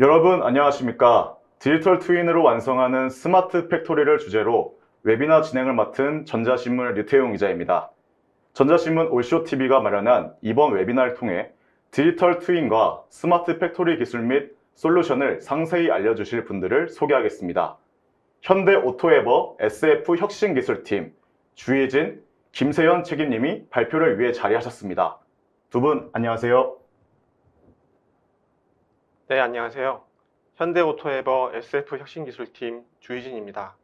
여러분 안녕하십니까? 디지털 트윈으로 완성하는 스마트 팩토리를 주제로 웨비나 진행을 맡은 전자신문 류태용 기자입니다. 전자신문 올쇼TV가 마련한 이번 웨비나를 통해 디지털 트윈과 스마트 팩토리 기술 및 솔루션을 상세히 알려주실 분들을 소개하겠습니다. 현대 오토에버 SF 혁신기술팀 주희진, 김세현 책임님이 발표를 위해 자리하셨습니다. 두 분 안녕하세요. 네, 안녕하세요. 현대오토에버 SF 혁신기술팀 주희진입니다.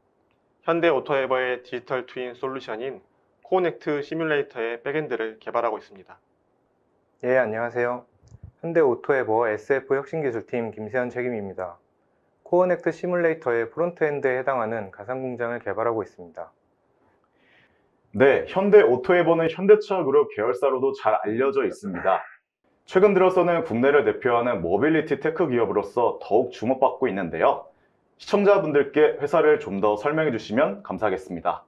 현대오토에버의 디지털 트윈 솔루션인 코넥트 시뮬레이터의 백엔드를 개발하고 있습니다. 예, 안녕하세요. 현대오토에버 SF 혁신기술팀 김세현 책임입니다. 코어넥트 시뮬레이터의 프론트엔드에 해당하는 가상공장을 개발하고 있습니다. 네, 현대 오토에버는 현대차 그룹 계열사로도 잘 알려져 있습니다. 최근 들어서는 국내를 대표하는 모빌리티 테크 기업으로서 더욱 주목받고 있는데요. 시청자분들께 회사를 좀 더 설명해 주시면 감사하겠습니다.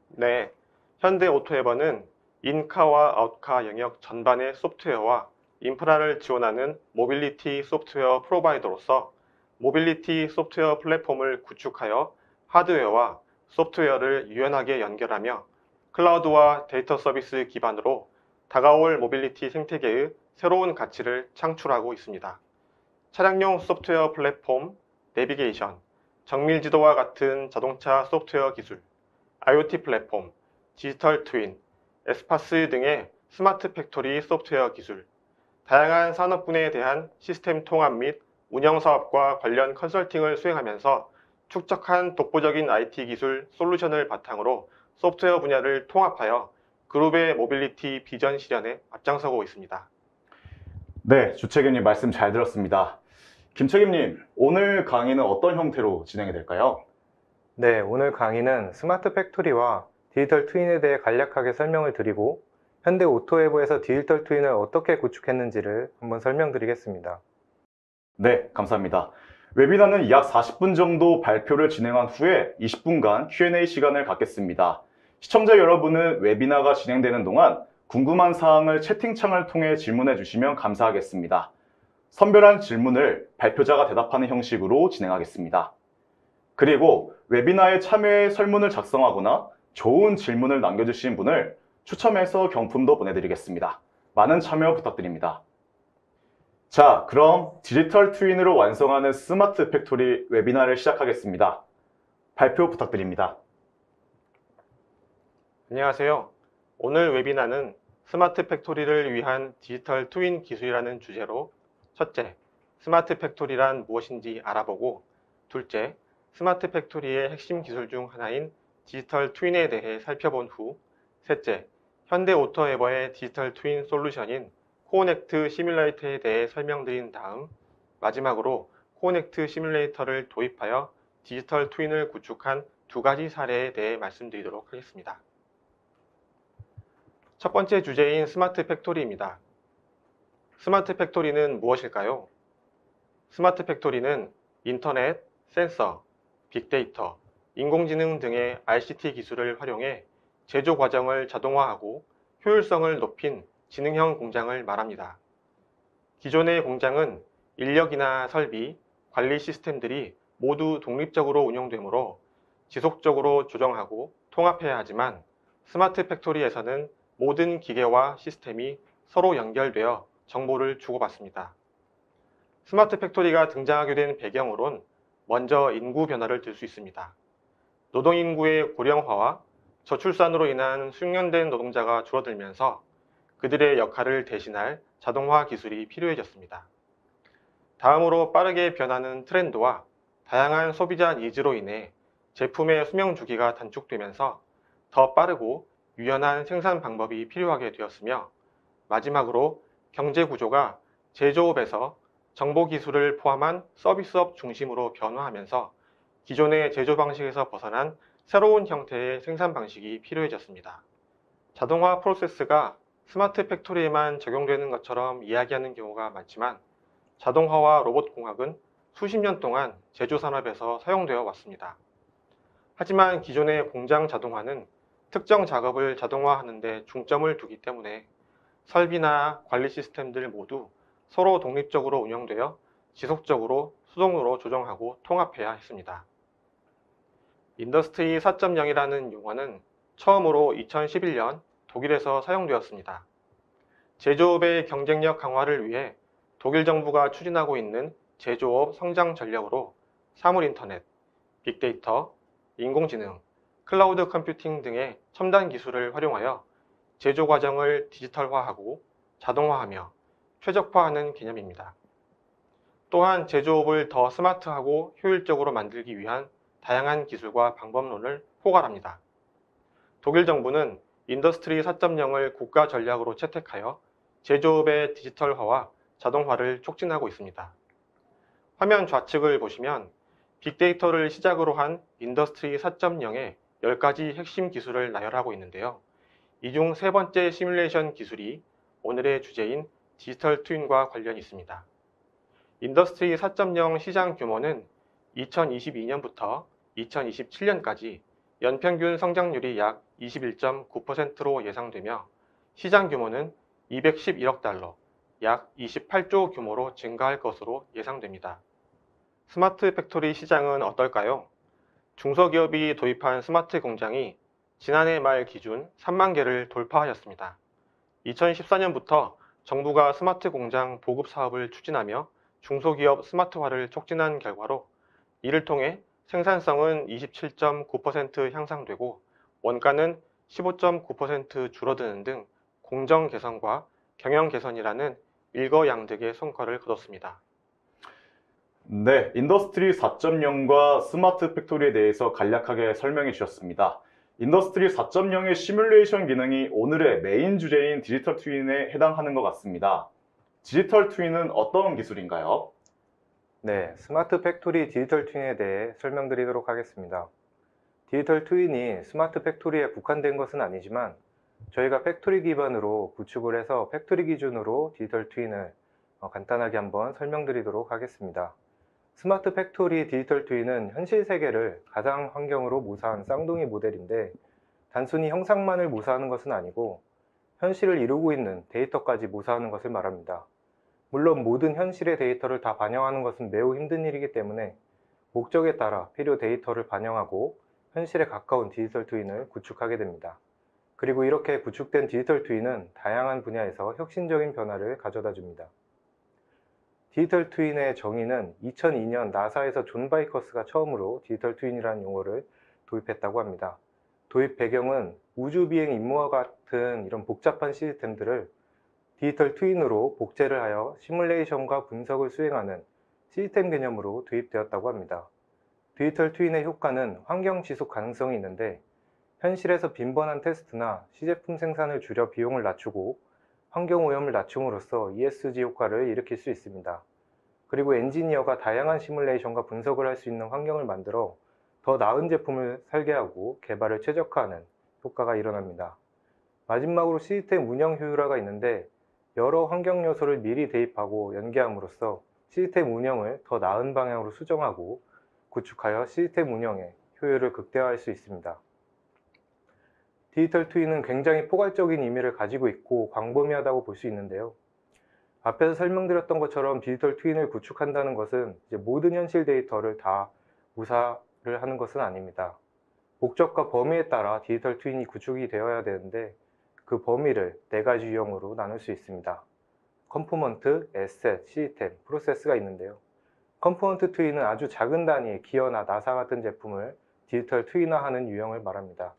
네, 현대오토에버는 인카와 아웃카 영역 전반의 소프트웨어와 인프라를 지원하는 모빌리티 소프트웨어 프로바이더로서 모빌리티 소프트웨어 플랫폼을 구축하여 하드웨어와 소프트웨어를 유연하게 연결하며 클라우드와 데이터 서비스 기반으로 다가올 모빌리티 생태계의 새로운 가치를 창출하고 있습니다. 차량용 소프트웨어 플랫폼, 내비게이션, 정밀지도와 같은 자동차 소프트웨어 기술, IoT 플랫폼, 디지털 트윈, 에스파스 등의 스마트 팩토리 소프트웨어 기술, 다양한 산업군에 대한 시스템 통합 및 운영 사업과 관련 컨설팅을 수행하면서 축적한 독보적인 IT 기술 솔루션을 바탕으로 소프트웨어 분야를 통합하여 그룹의 모빌리티 비전 실현에 앞장서고 있습니다. 네, 주책임님 말씀 잘 들었습니다. 김책임님, 오늘 강의는 어떤 형태로 진행이 될까요? 네, 오늘 강의는 스마트 팩토리와 디지털 트윈에 대해 간략하게 설명을 드리고 현대오토에버에서 디지털 트윈을 어떻게 구축했는지를 한번 설명드리겠습니다. 네, 감사합니다. 웨비나는 약 40분 정도 발표를 진행한 후에 20분간 Q&A 시간을 갖겠습니다. 시청자 여러분은 웨비나가 진행되는 동안 궁금한 사항을 채팅창을 통해 질문해 주시면 감사하겠습니다. 선별한 질문을 발표자가 대답하는 형식으로 진행하겠습니다. 그리고 웨비나에 참여해 설문을 작성하거나 좋은 질문을 남겨주신 분을 추첨해서 경품도 보내드리겠습니다. 많은 참여 부탁드립니다. 자, 그럼 디지털 트윈으로 완성하는 스마트 팩토리 웨비나를 시작하겠습니다. 발표 부탁드립니다. 안녕하세요. 오늘 웨비나는 스마트 팩토리를 위한 디지털 트윈 기술이라는 주제로 첫째, 스마트 팩토리란 무엇인지 알아보고 둘째, 스마트 팩토리의 핵심 기술 중 하나인 디지털 트윈에 대해 살펴본 후 셋째, 현대오토에버의 디지털 트윈 솔루션인 코넥트 시뮬레이터에 대해 설명드린 다음 마지막으로 코넥트 시뮬레이터를 도입하여 디지털 트윈을 구축한 두 가지 사례에 대해 말씀드리도록 하겠습니다. 첫 번째 주제인 스마트 팩토리입니다. 스마트 팩토리는 무엇일까요? 스마트 팩토리는 인터넷, 센서, 빅데이터, 인공지능 등의 ICT 기술을 활용해 제조 과정을 자동화하고 효율성을 높인 지능형 공장을 말합니다. 기존의 공장은 인력이나 설비, 관리 시스템들이 모두 독립적으로 운영되므로 지속적으로 조정하고 통합해야 하지만 스마트 팩토리에서는 모든 기계와 시스템이 서로 연결되어 정보를 주고받습니다. 스마트 팩토리가 등장하게 된 배경으론 먼저 인구 변화를 들 수 있습니다. 노동인구의 고령화와 저출산으로 인한 숙련된 노동자가 줄어들면서 그들의 역할을 대신할 자동화 기술이 필요해졌습니다. 다음으로 빠르게 변하는 트렌드와 다양한 소비자 니즈로 인해 제품의 수명 주기가 단축되면서 더 빠르고 유연한 생산 방법이 필요하게 되었으며 마지막으로 경제 구조가 제조업에서 정보 기술을 포함한 서비스업 중심으로 변화하면서 기존의 제조 방식에서 벗어난 새로운 형태의 생산 방식이 필요해졌습니다. 자동화 프로세스가 스마트 팩토리에만 적용되는 것처럼 이야기하는 경우가 많지만 자동화와 로봇 공학은 수십 년 동안 제조 산업에서 사용되어 왔습니다. 하지만 기존의 공장 자동화는 특정 작업을 자동화하는 데 중점을 두기 때문에 설비나 관리 시스템들 모두 서로 독립적으로 운영되어 지속적으로 수동으로 조정하고 통합해야 했습니다. 인더스트리 4.0이라는 용어는 처음으로 2011년 독일에서 사용되었습니다. 제조업의 경쟁력 강화를 위해 독일 정부가 추진하고 있는 제조업 성장 전략으로 사물인터넷, 빅데이터, 인공지능, 클라우드 컴퓨팅 등의 첨단 기술을 활용하여 제조 과정을 디지털화하고 자동화하며 최적화하는 개념입니다. 또한 제조업을 더 스마트하고 효율적으로 만들기 위한 다양한 기술과 방법론을 포괄합니다. 독일 정부는 인더스트리 4.0을 국가 전략으로 채택하여 제조업의 디지털화와 자동화를 촉진하고 있습니다. 화면 좌측을 보시면 빅데이터를 시작으로 한 인더스트리 4.0의 10가지 핵심 기술을 나열하고 있는데요. 이 중 세 번째 시뮬레이션 기술이 오늘의 주제인 디지털 트윈과 관련이 있습니다. 인더스트리 4.0 시장 규모는 2022년부터 2027년까지 연평균 성장률이 약 21.9%로 예상되며 시장 규모는 211억 달러, 약 28조 규모로 증가할 것으로 예상됩니다. 스마트 팩토리 시장은 어떨까요? 중소기업이 도입한 스마트 공장이 지난해 말 기준 3만 개를 돌파하였습니다. 2014년부터 정부가 스마트 공장 보급 사업을 추진하며 중소기업 스마트화를 촉진한 결과로 이를 통해 생산성은 27.9% 향상되고 원가는 15.9% 줄어드는 등 공정 개선과 경영 개선이라는 일거양득의 성과를 거뒀습니다. 네, 인더스트리 4.0과 스마트 팩토리에 대해서 간략하게 설명해 주셨습니다. 인더스트리 4.0의 시뮬레이션 기능이 오늘의 메인 주제인 디지털 트윈에 해당하는 것 같습니다. 디지털 트윈은 어떤 기술인가요? 네, 스마트 팩토리 디지털 트윈에 대해 설명드리도록 하겠습니다. 디지털 트윈이 스마트 팩토리에 국한된 것은 아니지만 저희가 팩토리 기반으로 구축을 해서 팩토리 기준으로 디지털 트윈을 간단하게 한번 설명드리도록 하겠습니다. 스마트 팩토리 디지털 트윈은 현실 세계를 가상 환경으로 모사한 쌍둥이 모델인데 단순히 형상만을 모사하는 것은 아니고 현실을 이루고 있는 데이터까지 모사하는 것을 말합니다. 물론 모든 현실의 데이터를 다 반영하는 것은 매우 힘든 일이기 때문에 목적에 따라 필요 데이터를 반영하고 현실에 가까운 디지털 트윈을 구축하게 됩니다. 그리고 이렇게 구축된 디지털 트윈은 다양한 분야에서 혁신적인 변화를 가져다 줍니다. 디지털 트윈의 정의는 2002년 나사에서 존 바이커스가 처음으로 디지털 트윈이라는 용어를 도입했다고 합니다. 도입 배경은 우주 비행 임무와 같은 이런 복잡한 시스템들을 디지털 트윈으로 복제를 하여 시뮬레이션과 분석을 수행하는 시스템 개념으로 도입되었다고 합니다. 디지털 트윈의 효과는 환경 지속 가능성이 있는데 현실에서 빈번한 테스트나 시제품 생산을 줄여 비용을 낮추고 환경 오염을 낮춤으로써 ESG 효과를 일으킬 수 있습니다. 그리고 엔지니어가 다양한 시뮬레이션과 분석을 할 수 있는 환경을 만들어 더 나은 제품을 설계하고 개발을 최적화하는 효과가 일어납니다. 마지막으로 시스템 운영 효율화가 있는데 여러 환경 요소를 미리 대입하고 연계함으로써 시스템 운영을 더 나은 방향으로 수정하고 구축하여 시스템 운영의 효율을 극대화할 수 있습니다. 디지털 트윈은 굉장히 포괄적인 의미를 가지고 있고 광범위하다고 볼 수 있는데요. 앞에서 설명드렸던 것처럼 디지털 트윈을 구축한다는 것은 모든 현실 데이터를 다 무사를 하는 것은 아닙니다. 목적과 범위에 따라 디지털 트윈이 구축이 되어야 되는데 그 범위를 4가지 유형으로 나눌 수 있습니다. 컴포넌트, 에셋, 시스템, 프로세스가 있는데요. 컴포넌트 트윈은 아주 작은 단위의 기어나 나사 같은 제품을 디지털 트윈화하는 유형을 말합니다.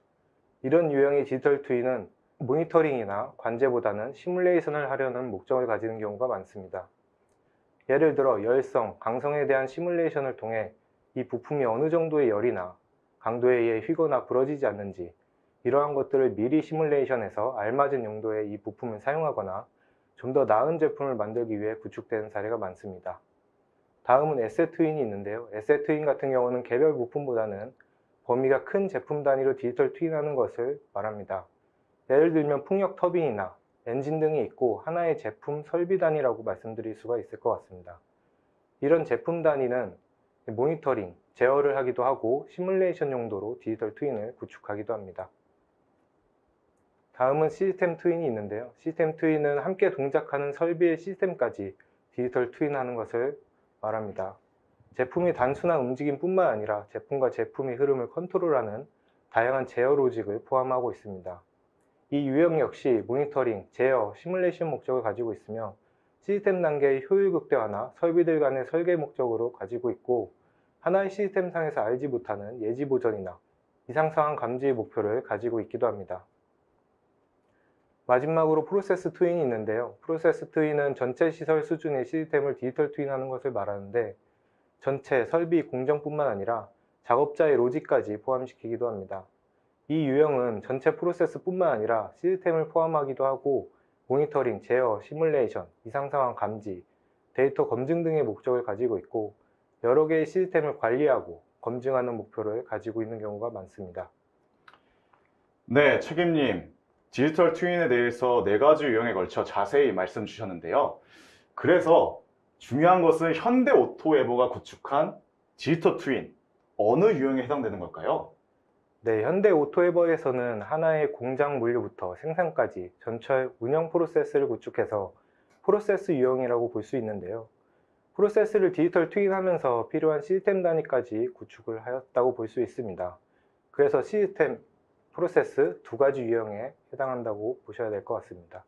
이런 유형의 디지털 트윈은 모니터링이나 관제보다는 시뮬레이션을 하려는 목적을 가지는 경우가 많습니다. 예를 들어 열성, 강성에 대한 시뮬레이션을 통해 이 부품이 어느 정도의 열이나 강도에 의해 휘거나 부러지지 않는지 이러한 것들을 미리 시뮬레이션해서 알맞은 용도의 이 부품을 사용하거나 좀 더 나은 제품을 만들기 위해 구축되는 사례가 많습니다. 다음은 에셋 트윈이 있는데요. 에셋 트윈 같은 경우는 개별 부품보다는 범위가 큰 제품 단위로 디지털 트윈하는 것을 말합니다. 예를 들면 풍력 터빈이나 엔진 등이 있고 하나의 제품 설비 단위라고 말씀드릴 수가 있을 것 같습니다. 이런 제품 단위는 모니터링, 제어를 하기도 하고 시뮬레이션 용도로 디지털 트윈을 구축하기도 합니다. 다음은 시스템 트윈이 있는데요. 시스템 트윈은 함께 동작하는 설비의 시스템까지 디지털 트윈하는 것을 말합니다. 제품이 단순한 움직임뿐만 아니라 제품과 제품의 흐름을 컨트롤하는 다양한 제어 로직을 포함하고 있습니다. 이 유형 역시 모니터링, 제어, 시뮬레이션 목적을 가지고 있으며 시스템 단계의 효율 극대화나 설비들 간의 설계 목적으로 가지고 있고, 하나의 시스템상에서 알지 못하는 예지 보전이나 이상 상황 감지의 목표를 가지고 있기도 합니다. 마지막으로 프로세스 트윈이 있는데요. 프로세스 트윈은 전체 시설 수준의 시스템을 디지털 트윈하는 것을 말하는데, 전체 설비 공정뿐만 아니라 작업자의 로직까지 포함시키기도 합니다. 이 유형은 전체 프로세스뿐만 아니라 시스템을 포함하기도 하고, 모니터링, 제어, 시뮬레이션, 이상 상황 감지, 데이터 검증 등의 목적을 가지고 있고, 여러 개의 시스템을 관리하고 검증하는 목표를 가지고 있는 경우가 많습니다. 네, 책임님. 디지털 트윈에 대해서 4가지 유형에 걸쳐 자세히 말씀 주셨는데요. 그래서 중요한 것은 현대 오토에버가 구축한 디지털 트윈, 어느 유형에 해당되는 걸까요? 네, 현대 오토에버에서는 하나의 공장 물류부터 생산까지 전체 운영 프로세스를 구축해서 프로세스 유형이라고 볼 수 있는데요. 프로세스를 디지털 트윈하면서 필요한 시스템 단위까지 구축을 하였다고 볼 수 있습니다. 그래서 시스템, 프로세스 2가지 유형에 해당한다고 보셔야 될 것 같습니다.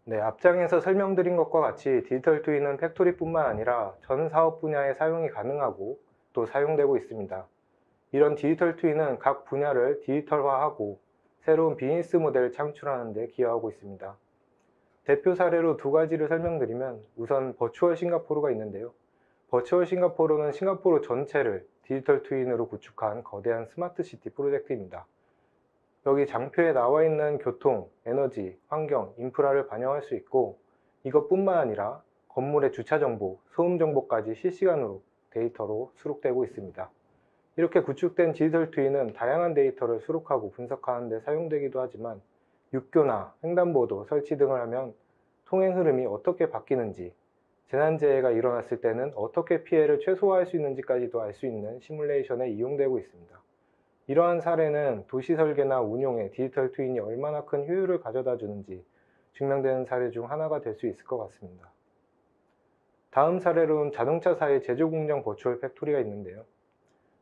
네, 앞장에서 설명드린 것과 같이 디지털 트윈은 팩토리뿐만 아니라 전 사업 분야에 사용이 가능하고 또 사용되고 있습니다. 이런 디지털 트윈은 각 분야를 디지털화하고 새로운 비즈니스 모델을 창출하는 데 기여하고 있습니다. 대표 사례로 2가지를 설명드리면, 우선 버추얼 싱가포르가 있는데요. 버추얼 싱가포르는 싱가포르 전체를 디지털 트윈으로 구축한 거대한 스마트 시티 프로젝트입니다. 여기 장표에 나와 있는 교통, 에너지, 환경, 인프라를 반영할 수 있고, 이것뿐만 아니라 건물의 주차 정보, 소음 정보까지 실시간으로 데이터로 수록되고 있습니다. 이렇게 구축된 디지털 트윈은 다양한 데이터를 수록하고 분석하는 데 사용되기도 하지만, 육교나 횡단보도 설치 등을 하면 통행 흐름이 어떻게 바뀌는지, 재난재해가 일어났을 때는 어떻게 피해를 최소화할 수 있는지까지도 알 수 있는 시뮬레이션에 이용되고 있습니다. 이러한 사례는 도시 설계나 운용에 디지털 트윈이 얼마나 큰 효율을 가져다 주는지 증명되는 사례 중 하나가 될 수 있을 것 같습니다. 다음 사례로는 자동차사의 제조 공장 버추얼 팩토리가 있는데요.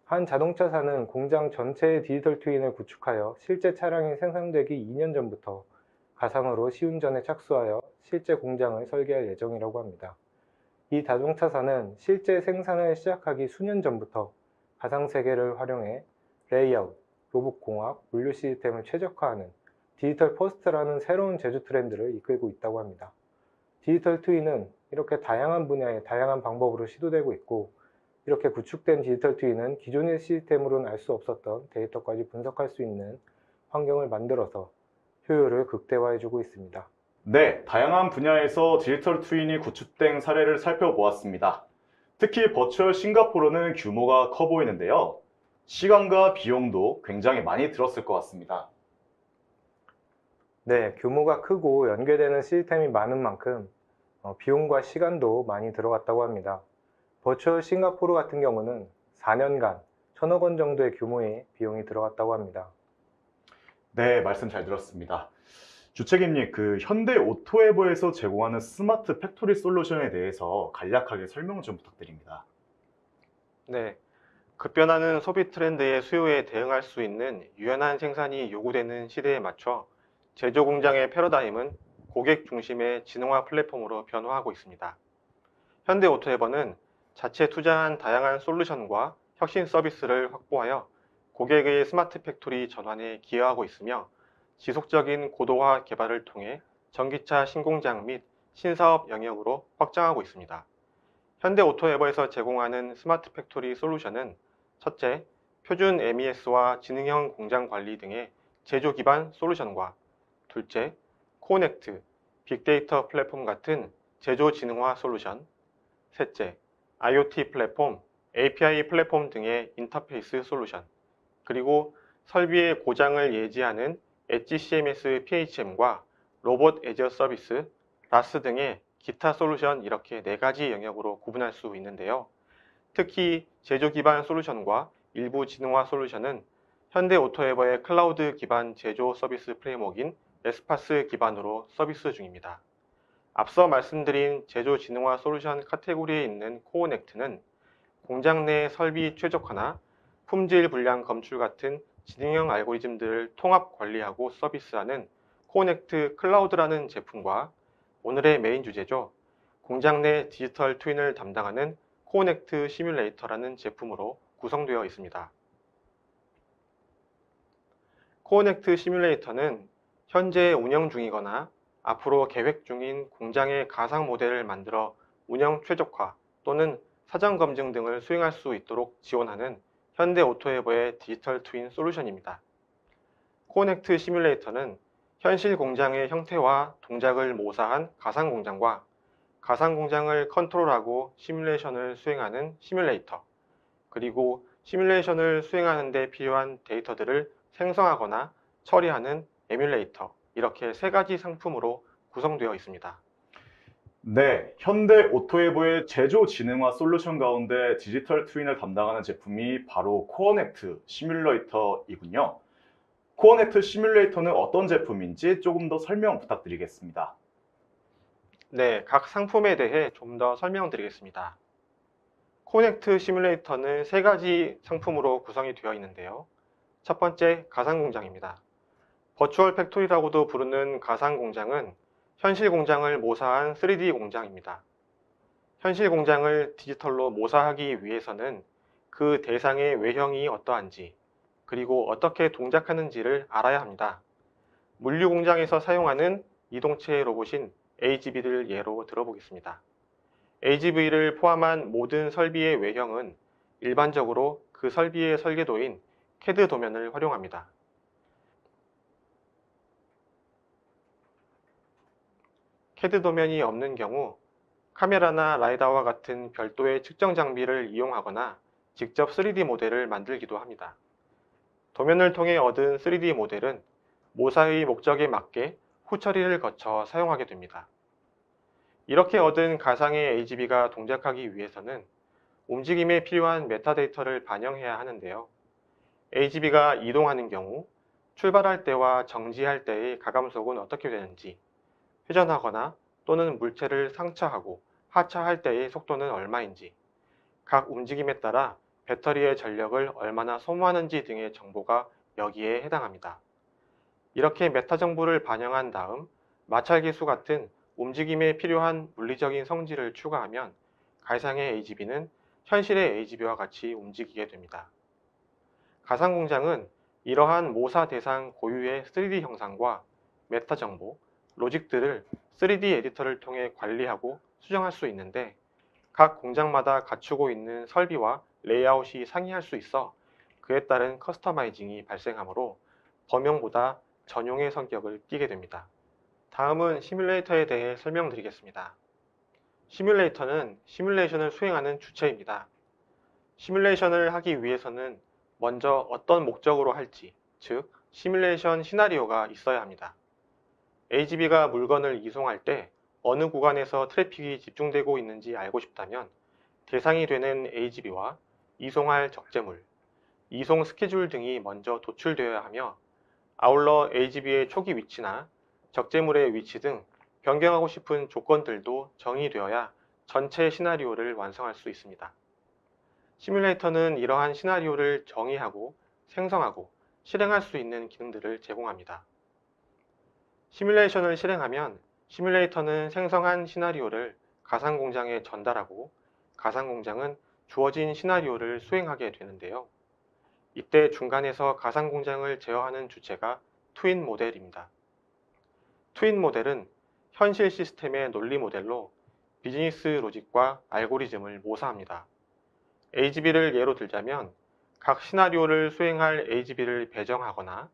한 자동차사는 공장 전체의 디지털 트윈을 구축하여 실제 차량이 생산되기 2년 전부터 가상으로 시운전에 착수하여 실제 공장을 설계할 예정이라고 합니다. 이 자동차사는 실제 생산을 시작하기 수년 전부터 가상세계를 활용해 레이아웃, 로봇공학, 물류 시스템을 최적화하는 디지털 퍼스트라는 새로운 제조 트렌드를 이끌고 있다고 합니다. 디지털 트윈은 이렇게 다양한 분야에 다양한 방법으로 시도되고 있고, 이렇게 구축된 디지털 트윈은 기존의 시스템으로는 알 수 없었던 데이터까지 분석할 수 있는 환경을 만들어서 효율을 극대화해주고 있습니다. 네, 다양한 분야에서 디지털 트윈이 구축된 사례를 살펴보았습니다. 특히 버추얼 싱가포르는 규모가 커 보이는데요. 시간과 비용도 굉장히 많이 들었을 것 같습니다. 네, 규모가 크고 연계되는 시스템이 많은 만큼 비용과 시간도 많이 들어갔다고 합니다. 버추얼 싱가포르 같은 경우는 4년간 1,000억 원 정도의 규모의 비용이 들어갔다고 합니다. 네, 말씀 잘 들었습니다. 주책임님, 현대 오토에버에서 제공하는 스마트 팩토리 솔루션에 대해서 간략하게 설명 좀 부탁드립니다. 네, 급변하는 소비 트렌드의 수요에 대응할 수 있는 유연한 생산이 요구되는 시대에 맞춰 제조 공장의 패러다임은 고객 중심의 지능화 플랫폼으로 변화하고 있습니다. 현대 오토에버는 자체 투자한 다양한 솔루션과 혁신 서비스를 확보하여 고객의 스마트 팩토리 전환에 기여하고 있으며, 지속적인 고도화 개발을 통해 전기차 신공장 및 신사업 영역으로 확장하고 있습니다. 현대 오토에버에서 제공하는 스마트 팩토리 솔루션은 첫째, 표준 MES와 지능형 공장 관리 등의 제조 기반 솔루션과, 둘째, 코넥트, 빅데이터 플랫폼 같은 제조 지능화 솔루션, 셋째, IoT 플랫폼, API 플랫폼 등의 인터페이스 솔루션, 그리고 설비의 고장을 예지하는 엣지 CMS PHM과 로봇 애저 서비스, 라스 등의 기타 솔루션, 이렇게 4가지 영역으로 구분할 수 있는데요. 특히 제조 기반 솔루션과 일부 지능화 솔루션은 현대 오토에버의 클라우드 기반 제조 서비스 프레임워크인 에스파스 기반으로 서비스 중입니다. 앞서 말씀드린 제조 진흥화 솔루션 카테고리에 있는 코어넥트는 공장 내 설비 최적화나 품질 불량 검출 같은 지능형 알고리즘들을 통합 관리하고 서비스하는 코어넥트 클라우드라는 제품과 오늘의 메인 주제죠. 공장 내 디지털 트윈을 담당하는 코어넥트 시뮬레이터라는 제품으로 구성되어 있습니다. 코어넥트 시뮬레이터는 현재 운영 중이거나 앞으로 계획 중인 공장의 가상 모델을 만들어 운영 최적화 또는 사전 검증 등을 수행할 수 있도록 지원하는 현대 오토에버의 디지털 트윈 솔루션입니다. 코어넥트 시뮬레이터는 현실 공장의 형태와 동작을 모사한 가상 공장과 가상 공장을 컨트롤하고 시뮬레이션을 수행하는 시뮬레이터, 그리고 시뮬레이션을 수행하는 데 필요한 데이터들을 생성하거나 처리하는 에뮬레이터, 이렇게 세 가지 상품으로 구성되어 있습니다. 네, 현대 오토에버의 제조 진흥화 솔루션 가운데 디지털 트윈을 담당하는 제품이 바로 코어넥트 시뮬레이터이군요. 코어넥트 시뮬레이터는 어떤 제품인지 조금 더 설명 부탁드리겠습니다. 네, 각 상품에 대해 좀 더 설명드리겠습니다. 코어넥트 시뮬레이터는 세 가지 상품으로 구성이 되어 있는데요. 첫 번째, 가상 공장입니다. 버추얼 팩토리라고도 부르는 가상 공장은 현실 공장을 모사한 3D 공장입니다. 현실 공장을 디지털로 모사하기 위해서는 그 대상의 외형이 어떠한지, 그리고 어떻게 동작하는지를 알아야 합니다. 물류 공장에서 사용하는 이동체 로봇인 AGV를 예로 들어보겠습니다. AGV를 포함한 모든 설비의 외형은 일반적으로 그 설비의 설계도인 CAD 도면을 활용합니다. CAD 도면이 없는 경우 카메라나 라이다와 같은 별도의 측정 장비를 이용하거나 직접 3D 모델을 만들기도 합니다. 도면을 통해 얻은 3D 모델은 모사의 목적에 맞게 후처리를 거쳐 사용하게 됩니다. 이렇게 얻은 가상의 AGV가 동작하기 위해서는 움직임에 필요한 메타데이터를 반영해야 하는데요. AGV가 이동하는 경우 출발할 때와 정지할 때의 가감속은 어떻게 되는지, 회전하거나 또는 물체를 상차하고 하차할 때의 속도는 얼마인지, 각 움직임에 따라 배터리의 전력을 얼마나 소모하는지 등의 정보가 여기에 해당합니다. 이렇게 메타 정보를 반영한 다음 마찰계수 같은 움직임에 필요한 물리적인 성질을 추가하면 가상의 AGV는 현실의 AGV와 같이 움직이게 됩니다. 가상공장은 이러한 모사 대상 고유의 3D 형상과 메타 정보, 로직들을 3D 에디터를 통해 관리하고 수정할 수 있는데 각 공장마다 갖추고 있는 설비와 레이아웃이 상이할 수 있어 그에 따른 커스터마이징이 발생하므로 범용보다 전용의 성격을 띠게 됩니다. 다음은 시뮬레이터에 대해 설명드리겠습니다. 시뮬레이터는 시뮬레이션을 수행하는 주체입니다. 시뮬레이션을 하기 위해서는 먼저 어떤 목적으로 할지, 즉 시뮬레이션 시나리오가 있어야 합니다. AGV가 물건을 이송할 때 어느 구간에서 트래픽이 집중되고 있는지 알고 싶다면 대상이 되는 AGV와 이송할 적재물, 이송 스케줄 등이 먼저 도출되어야 하며 아울러 AGV의 초기 위치나 적재물의 위치 등 변경하고 싶은 조건들도 정의되어야 전체 시나리오를 완성할 수 있습니다. 시뮬레이터는 이러한 시나리오를 정의하고 생성하고 실행할 수 있는 기능들을 제공합니다. 시뮬레이션을 실행하면 시뮬레이터는 생성한 시나리오를 가상공장에 전달하고 가상공장은 주어진 시나리오를 수행하게 되는데요. 이때 중간에서 가상공장을 제어하는 주체가 트윈 모델입니다. 트윈 모델은 현실 시스템의 논리 모델로 비즈니스 로직과 알고리즘을 모사합니다. AGV를 예로 들자면 각 시나리오를 수행할 AGV를 배정하거나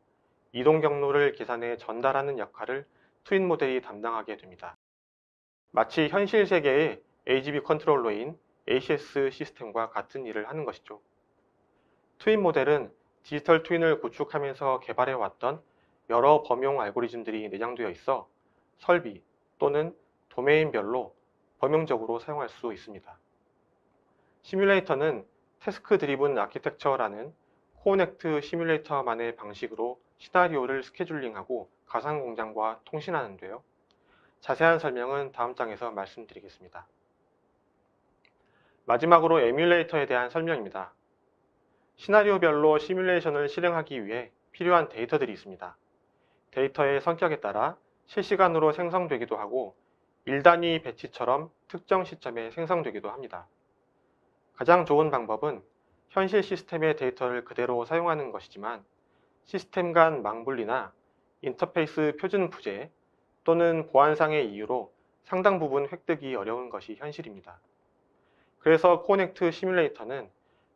이동 경로를 계산해 전달하는 역할을 트윈 모델이 담당하게 됩니다. 마치 현실 세계의 AGV 컨트롤러인 ACS 시스템과 같은 일을 하는 것이죠. 트윈 모델은 디지털 트윈을 구축하면서 개발해왔던 여러 범용 알고리즘들이 내장되어 있어 설비 또는 도메인별로 범용적으로 사용할 수 있습니다. 시뮬레이터는 태스크 드리븐 아키텍처라는 코어넥트 시뮬레이터만의 방식으로 시나리오를 스케줄링하고 가상 공장과 통신하는데요. 자세한 설명은 다음 장에서 말씀드리겠습니다. 마지막으로 에뮬레이터에 대한 설명입니다. 시나리오별로 시뮬레이션을 실행하기 위해 필요한 데이터들이 있습니다. 데이터의 성격에 따라 실시간으로 생성되기도 하고 1단위 배치처럼 특정 시점에 생성되기도 합니다. 가장 좋은 방법은 현실 시스템의 데이터를 그대로 사용하는 것이지만 시스템 간 망분리나 인터페이스 표준 부재 또는 보안상의 이유로 상당 부분 획득이 어려운 것이 현실입니다. 그래서 코넥트 시뮬레이터는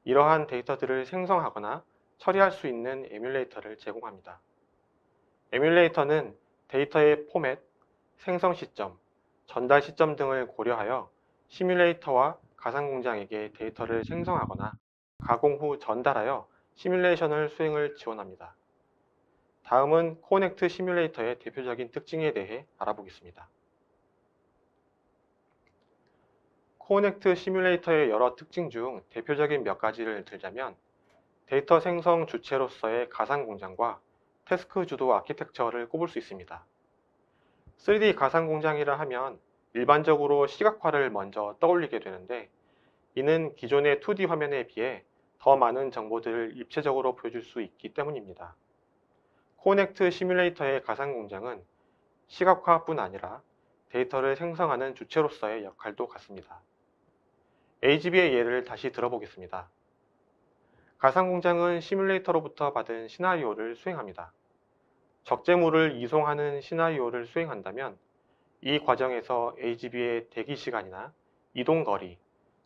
이러한 데이터들을 생성하거나 처리할 수 있는 에뮬레이터를 제공합니다. 에뮬레이터는 데이터의 포맷, 생성 시점, 전달 시점 등을 고려하여 시뮬레이터와 가상공장에게 데이터를 생성하거나 가공 후 전달하여 시뮬레이션을 수행을 지원합니다. 다음은 코넥트 시뮬레이터의 대표적인 특징에 대해 알아보겠습니다. 코넥트 시뮬레이터의 여러 특징 중 대표적인 몇 가지를 들자면 데이터 생성 주체로서의 가상공장과 태스크 주도 아키텍처를 꼽을 수 있습니다. 3D 가상공장이라 하면 일반적으로 시각화를 먼저 떠올리게 되는데 이는 기존의 2D 화면에 비해 더 많은 정보들을 입체적으로 보여줄 수 있기 때문입니다. 코넥트 시뮬레이터의 가상공장은 시각화뿐 아니라 데이터를 생성하는 주체로서의 역할도 같습니다. AGB의 예를 다시 들어보겠습니다. 가상공장은 시뮬레이터로부터 받은 시나리오를 수행합니다. 적재물을 이송하는 시나리오를 수행한다면 이 과정에서 AGB의 대기 시간이나 이동 거리,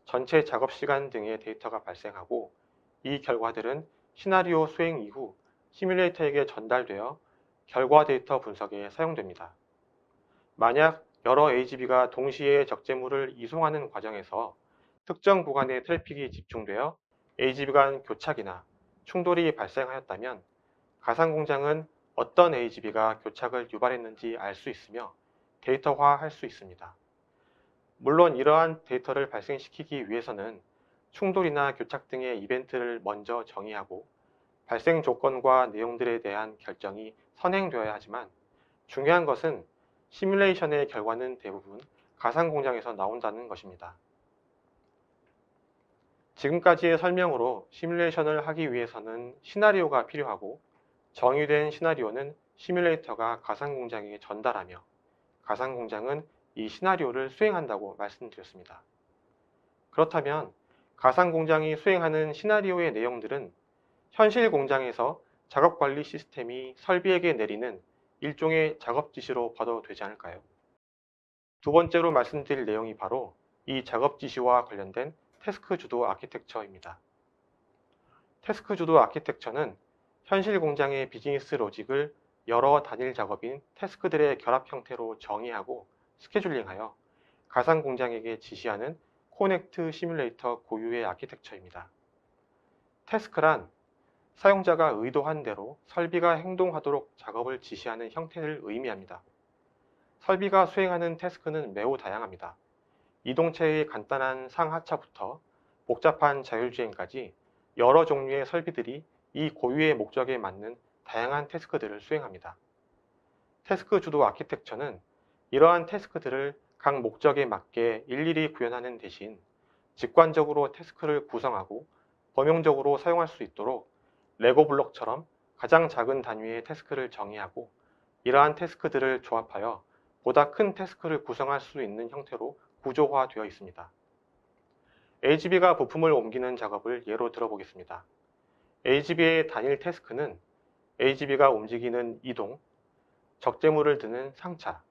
전체 작업 시간 등의 데이터가 발생하고 이 결과들은 시나리오 수행 이후 시뮬레이터에게 전달되어 결과 데이터 분석에 사용됩니다. 만약 여러 AGB가 동시에 적재물을 이송하는 과정에서 특정 구간의 트래픽이 집중되어 AGB 간 교착이나 충돌이 발생하였다면 가상공장은 어떤 AGB가 교착을 유발했는지 알 수 있으며 데이터화할 수 있습니다. 물론 이러한 데이터를 발생시키기 위해서는 충돌이나 교착 등의 이벤트를 먼저 정의하고 발생 조건과 내용들에 대한 결정이 선행되어야 하지만 중요한 것은 시뮬레이션의 결과는 대부분 가상공장에서 나온다는 것입니다. 지금까지의 설명으로 시뮬레이션을 하기 위해서는 시나리오가 필요하고 정의된 시나리오는 시뮬레이터가 가상공장에 전달하며 가상공장은 이 시나리오를 수행한다고 말씀드렸습니다. 그렇다면 가상공장이 수행하는 시나리오의 내용들은 현실 공장에서 작업관리 시스템이 설비에게 내리는 일종의 작업 지시로 봐도 되지 않을까요? 두 번째로 말씀드릴 내용이 바로 이 작업 지시와 관련된 태스크 주도 아키텍처입니다. 태스크 주도 아키텍처는 현실 공장의 비즈니스 로직을 여러 단일 작업인 태스크들의 결합 형태로 정의하고 스케줄링하여 가상 공장에게 지시하는 코넥트 시뮬레이터 고유의 아키텍처입니다. 태스크란 사용자가 의도한 대로 설비가 행동하도록 작업을 지시하는 형태를 의미합니다. 설비가 수행하는 태스크는 매우 다양합니다. 이동체의 간단한 상하차부터 복잡한 자율주행까지 여러 종류의 설비들이 이 고유의 목적에 맞는 다양한 태스크들을 수행합니다. 태스크 주도 아키텍처는 이러한 태스크들을 각 목적에 맞게 일일이 구현하는 대신 직관적으로 태스크를 구성하고 범용적으로 사용할 수 있도록 레고 블록처럼 가장 작은 단위의 태스크를 정의하고 이러한 태스크들을 조합하여 보다 큰 태스크를 구성할 수 있는 형태로 구조화되어 있습니다. AGB가 부품을 옮기는 작업을 예로 들어보겠습니다. AGB의 단일 태스크는 AGB가 움직이는 이동, 적재물을 드는 상차,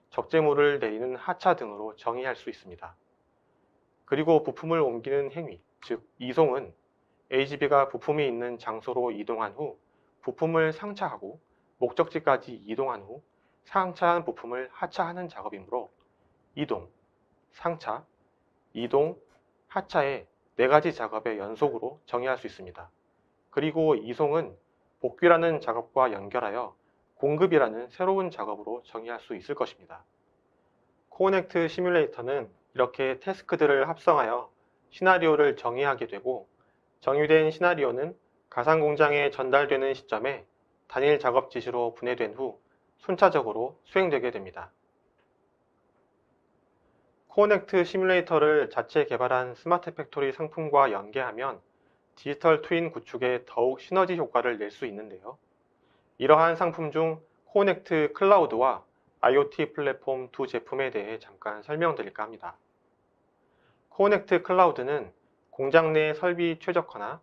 적재물을 내리는 하차 등으로 정의할 수 있습니다. 그리고 부품을 옮기는 행위, 즉 이송은 AGB가 부품이 있는 장소로 이동한 후 부품을 상차하고 목적지까지 이동한 후 상차한 부품을 하차하는 작업이므로 이동, 상차, 이동, 하차의 4가지 작업의 연속으로 정의할 수 있습니다. 그리고 이송은 복귀라는 작업과 연결하여 공급이라는 새로운 작업으로 정의할 수 있을 것입니다. 코넥트 시뮬레이터는 이렇게 태스크들을 합성하여 시나리오를 정의하게 되고 정의된 시나리오는 가상공장에 전달되는 시점에 단일 작업 지시로 분해된 후 순차적으로 수행되게 됩니다. 코어넥트 시뮬레이터를 자체 개발한 스마트 팩토리 상품과 연계하면 디지털 트윈 구축에 더욱 시너지 효과를 낼 수 있는데요. 이러한 상품 중 코어넥트 클라우드와 IoT 플랫폼 두 제품에 대해 잠깐 설명드릴까 합니다. 코어넥트 클라우드는 공장 내 설비 최적화나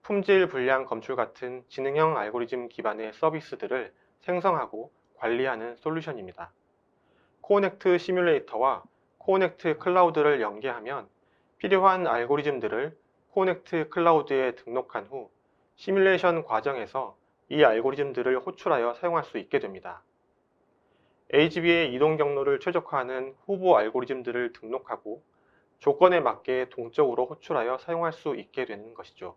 품질 불량 검출 같은 지능형 알고리즘 기반의 서비스들을 생성하고 관리하는 솔루션입니다. 코어넥트 시뮬레이터와 코어넥트 클라우드를 연계하면 필요한 알고리즘들을 코어넥트 클라우드에 등록한 후 시뮬레이션 과정에서 이 알고리즘들을 호출하여 사용할 수 있게 됩니다. HB의 이동 경로를 최적화하는 후보 알고리즘들을 등록하고 조건에 맞게 동적으로 호출하여 사용할 수 있게 되는 것이죠.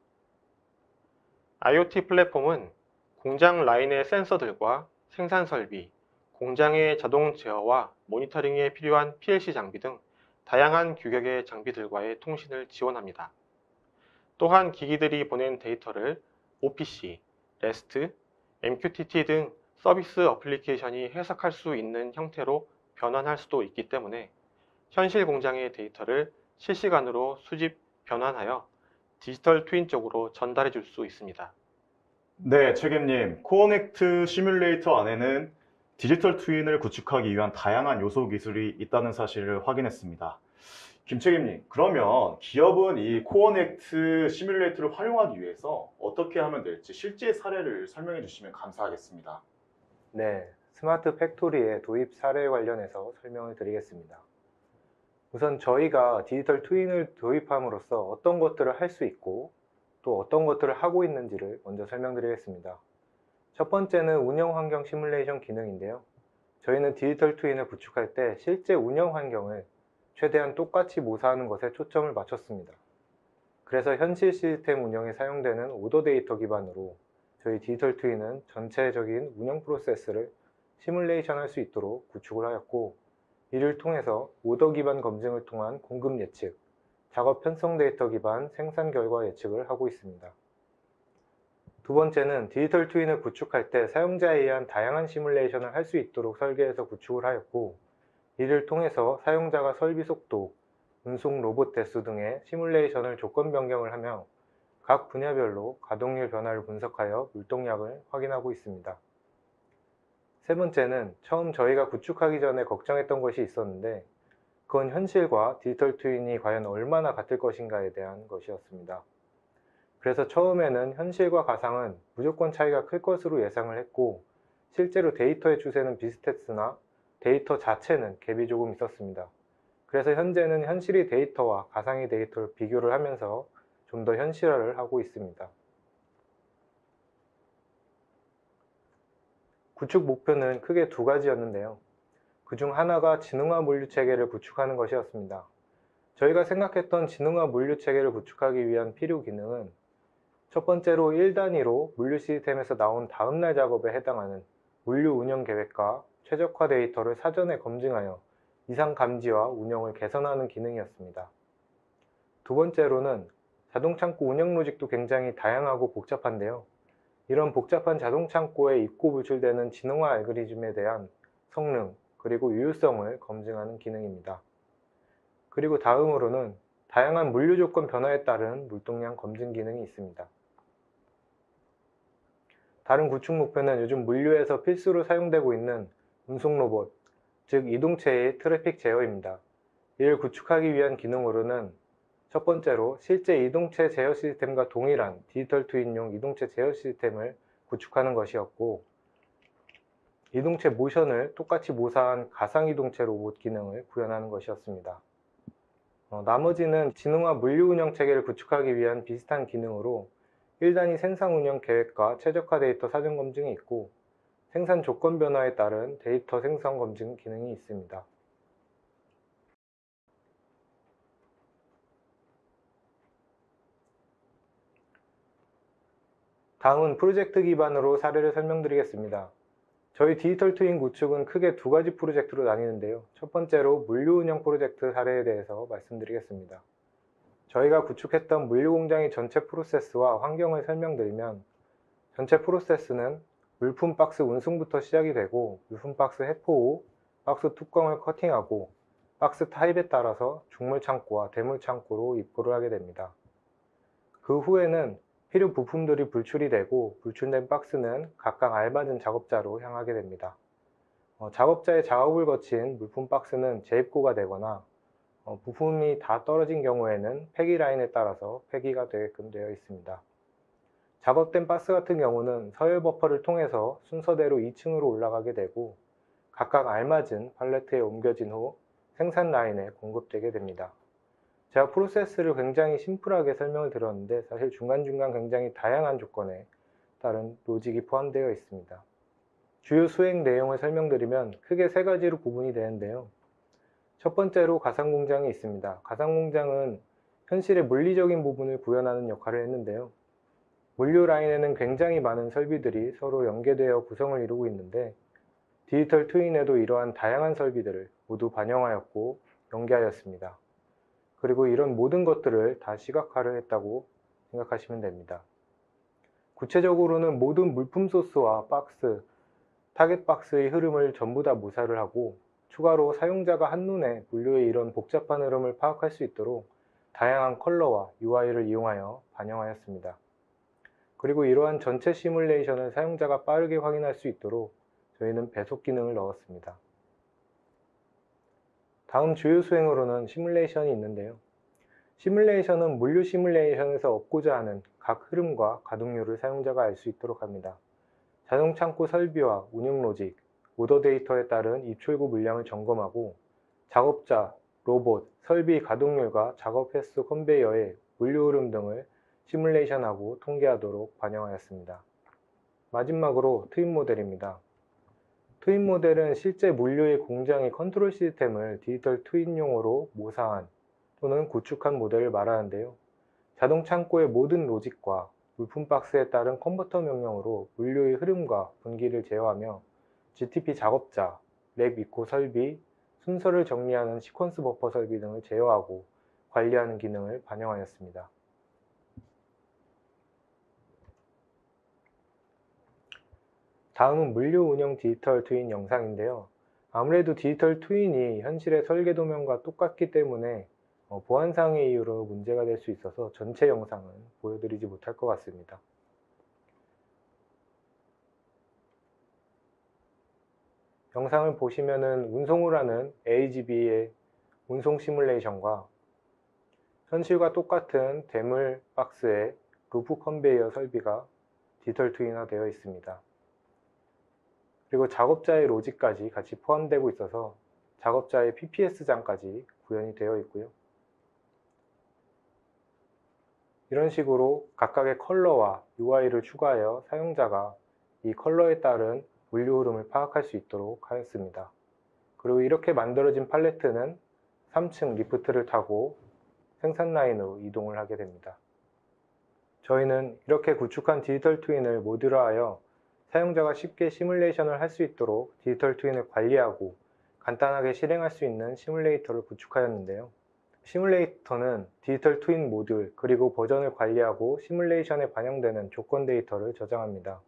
IoT 플랫폼은 공장 라인의 센서들과 생산 설비, 공장의 자동 제어와 모니터링에 필요한 PLC 장비 등 다양한 규격의 장비들과의 통신을 지원합니다. 또한 기기들이 보낸 데이터를 OPC, REST, MQTT 등 서비스 어플리케이션이 해석할 수 있는 형태로 변환할 수도 있기 때문에 현실 공장의 데이터를 실시간으로 수집, 변환하여 디지털 트윈 쪽으로 전달해 줄 수 있습니다. 네, 책임님. 코어넥트 시뮬레이터 안에는 디지털 트윈을 구축하기 위한 다양한 요소 기술이 있다는 사실을 확인했습니다. 김책임님, 그러면 기업은 이 코어넥트 시뮬레이터를 활용하기 위해서 어떻게 하면 될지 실제 사례를 설명해 주시면 감사하겠습니다. 네, 스마트 팩토리의 도입 사례 관련해서 설명을 드리겠습니다. 우선 저희가 디지털 트윈을 도입함으로써 어떤 것들을 할 수 있고 또 어떤 것들을 하고 있는지를 먼저 설명드리겠습니다. 첫 번째는 운영 환경 시뮬레이션 기능인데요. 저희는 디지털 트윈을 구축할 때 실제 운영 환경을 최대한 똑같이 모사하는 것에 초점을 맞췄습니다. 그래서 현실 시스템 운영에 사용되는 오더 데이터 기반으로 저희 디지털 트윈은 전체적인 운영 프로세스를 시뮬레이션 할 수 있도록 구축을 하였고, 이를 통해서 오더 기반 검증을 통한 공급 예측, 작업 편성 데이터 기반 생산 결과 예측을 하고 있습니다. 두 번째는 디지털 트윈을 구축할 때 사용자에 의한 다양한 시뮬레이션을 할 수 있도록 설계해서 구축을 하였고, 이를 통해서 사용자가 설비 속도, 운송 로봇 대수 등의 시뮬레이션을 조건 변경을 하며 각 분야별로 가동률 변화를 분석하여 물동량을 확인하고 있습니다. 세 번째는 처음 저희가 구축하기 전에 걱정했던 것이 있었는데, 그건 현실과 디지털 트윈이 과연 얼마나 같을 것인가에 대한 것이었습니다. 그래서 처음에는 현실과 가상은 무조건 차이가 클 것으로 예상을 했고, 실제로 데이터의 추세는 비슷했으나 데이터 자체는 갭이 조금 있었습니다. 그래서 현재는 현실의 데이터와 가상의 데이터를 비교를 하면서 좀 더 현실화를 하고 있습니다. 구축 목표는 크게 두 가지였는데요. 그중 하나가 지능화 물류체계를 구축하는 것이었습니다. 저희가 생각했던 지능화 물류체계를 구축하기 위한 필요 기능은 첫 번째로 1단위로 물류 시스템에서 나온 다음날 작업에 해당하는 물류 운영 계획과 최적화 데이터를 사전에 검증하여 이상 감지와 운영을 개선하는 기능이었습니다. 두 번째로는 자동창고 운영 로직도 굉장히 다양하고 복잡한데요. 이런 복잡한 자동창고에 입고 분출되는 지능화 알고리즘에 대한 성능 그리고 유효성을 검증하는 기능입니다. 그리고 다음으로는 다양한 물류 조건 변화에 따른 물동량 검증 기능이 있습니다. 다른 구축 목표는 요즘 물류에서 필수로 사용되고 있는 운송 로봇, 즉 이동체의 트래픽 제어입니다. 이를 구축하기 위한 기능으로는 첫 번째로 실제 이동체 제어 시스템과 동일한 디지털 트윈용 이동체 제어 시스템을 구축하는 것이었고, 이동체 모션을 똑같이 모사한 가상 이동체 로봇 기능을 구현하는 것이었습니다. 나머지는 지능화 물류 운영 체계를 구축하기 위한 비슷한 기능으로 1단위 생산 운영 계획과 최적화 데이터 사전 검증이 있고, 생산 조건 변화에 따른 데이터 생성 검증 기능이 있습니다. 다음은 프로젝트 기반으로 사례를 설명드리겠습니다. 저희 디지털 트윈 구축은 크게 두 가지 프로젝트로 나뉘는데요. 첫 번째로 물류 운영 프로젝트 사례에 대해서 말씀드리겠습니다. 저희가 구축했던 물류 공장의 전체 프로세스와 환경을 설명드리면, 전체 프로세스는 물품 박스 운송부터 시작이 되고, 물품 박스 해포 후 박스 뚜껑을 커팅하고 박스 타입에 따라서 중물 창고와 대물 창고로 입고를 하게 됩니다. 그 후에는 필요 부품들이 불출이 되고 불출된 박스는 각각 알맞은 작업자로 향하게 됩니다. 작업자의 작업을 거친 물품 박스는 재입고가 되거나 부품이 다 떨어진 경우에는 폐기 라인에 따라서 폐기가 되게끔 되어 있습니다. 작업된 박스 같은 경우는 서열 버퍼를 통해서 순서대로 2층으로 올라가게 되고 각각 알맞은 팔레트에 옮겨진 후 생산 라인에 공급되게 됩니다. 제가 프로세스를 굉장히 심플하게 설명을 드렸는데 사실 중간중간 굉장히 다양한 조건에 따른 로직이 포함되어 있습니다. 주요 수행 내용을 설명드리면 크게 세 가지로 구분이 되는데요. 첫 번째로 가상공장이 있습니다. 가상공장은 현실의 물리적인 부분을 구현하는 역할을 했는데요. 물류 라인에는 굉장히 많은 설비들이 서로 연계되어 구성을 이루고 있는데 디지털 트윈에도 이러한 다양한 설비들을 모두 반영하였고 연계하였습니다. 그리고 이런 모든 것들을 다 시각화를 했다고 생각하시면 됩니다. 구체적으로는 모든 물품 소스와 박스, 타겟 박스의 흐름을 전부 다 모사를 하고 추가로 사용자가 한눈에 물류의 이런 복잡한 흐름을 파악할 수 있도록 다양한 컬러와 UI를 이용하여 반영하였습니다. 그리고 이러한 전체 시뮬레이션을 사용자가 빠르게 확인할 수 있도록 저희는 배속 기능을 넣었습니다. 다음 주요 수행으로는 시뮬레이션이 있는데요. 시뮬레이션은 물류 시뮬레이션에서 얻고자 하는 각 흐름과 가동률을 사용자가 알 수 있도록 합니다. 자동 창고 설비와 운영 로직, 오더 데이터에 따른 입출구 물량을 점검하고 작업자, 로봇, 설비 가동률과 작업 횟수 컨베이어의 물류 흐름 등을 시뮬레이션하고 통계하도록 반영하였습니다. 마지막으로 트윈 모델입니다. 트윈 모델은 실제 물류의 공장의 컨트롤 시스템을 디지털 트윈용으로 모사한 또는 구축한 모델을 말하는데요. 자동 창고의 모든 로직과 물품 박스에 따른 컨버터 명령으로 물류의 흐름과 분기를 제어하며 GTP 작업자, 랩 이코 설비, 순서를 정리하는 시퀀스 버퍼 설비 등을 제어하고 관리하는 기능을 반영하였습니다. 다음은 물류 운영 디지털 트윈 영상인데요. 아무래도 디지털 트윈이 현실의 설계 도면과 똑같기 때문에 보안상의 이유로 문제가 될 수 있어서 전체 영상은 보여드리지 못할 것 같습니다. 영상을 보시면은 운송을 하는 AGV의 운송 시뮬레이션과 현실과 똑같은 대물 박스의 루프 컨베이어 설비가 디지털 트윈화 되어 있습니다. 그리고 작업자의 로직까지 같이 포함되고 있어서 작업자의 PPS장까지 구현이 되어 있고요. 이런 식으로 각각의 컬러와 UI를 추가하여 사용자가 이 컬러에 따른 물류 흐름을 파악할 수 있도록 하였습니다. 그리고 이렇게 만들어진 팔레트는 3층 리프트를 타고 생산 라인으로 이동을 하게 됩니다. 저희는 이렇게 구축한 디지털 트윈을 모듈화하여 사용자가 쉽게 시뮬레이션을 할 수 있도록 디지털 트윈을 관리하고 간단하게 실행할 수 있는 시뮬레이터를 구축하였는데요. 시뮬레이터는 디지털 트윈 모듈 그리고 버전을 관리하고 시뮬레이션에 반영되는 조건 데이터를 저장합니다.